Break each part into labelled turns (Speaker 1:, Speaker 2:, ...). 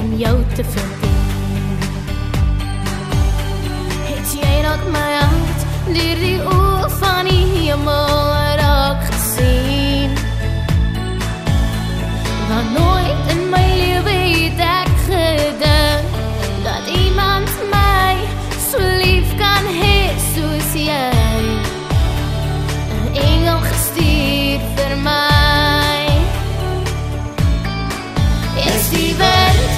Speaker 1: om jou te verdien. Het jy dalk my hart deur die oë van die hemel raak gesien? Want nooit in my lewe het ek gedink dat iemand my so lief kan hê soos jy. 'n engel gestuur vir my. Is die wind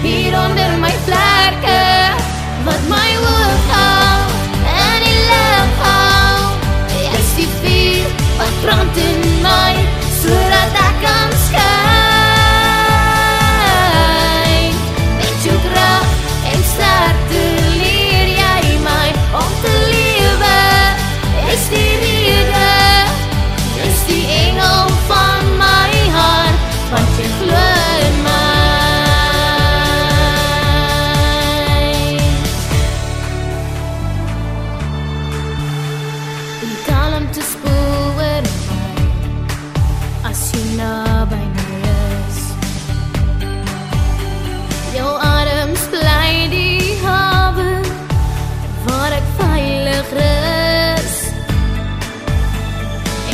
Speaker 1: hier onder my vlerke wat my hoog hou en die lug hou. Is die vuur wat brand in my sodat ek kan skyn. Met jou krag en sterkte leer jy my om te lewe. Is die rede, is die engel van my hart, want jy glo in my. Die kalmte spoel oor my as jy naby my is. Jou adems bly die hawe waar ek veilig rus.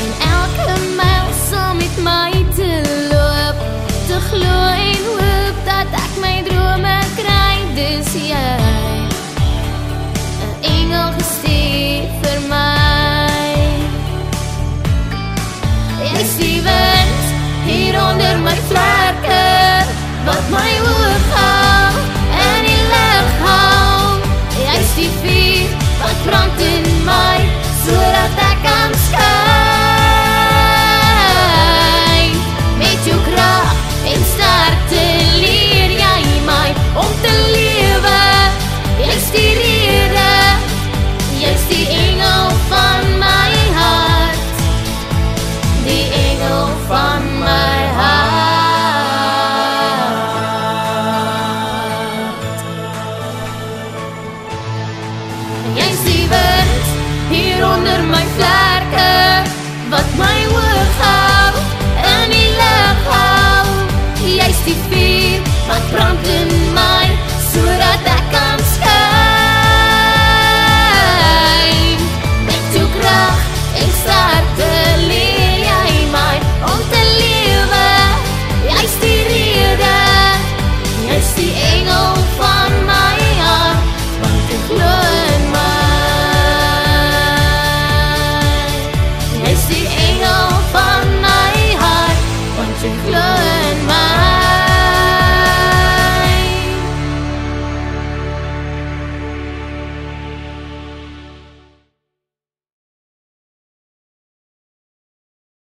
Speaker 1: En elke myl saam met my te loop, te glo en hoop dat ek my drome kry. Dis jy, 'n engel gestuur vir my. Is die wind hier onder my vlerke wat my hoog hou en die lug hou. Jy's die vuur wat brand in my sodat ek kan skyn. Met jou krag en sterkte leer jy my om te lewe. Jy's die rede, jy's die engel van my hart, die engel van my hart. Jy's die wind hier onder my vlerke wat my hoog hou en die lug hou. Jy's die vuur wat brand in my sodat ek kan skyn. Met jou krag en sterkte leer jy my om te lewe. Jy's die rede, jy's die engel van my hart, want ek glo in my. Jy's die engel van my hart, want ek glo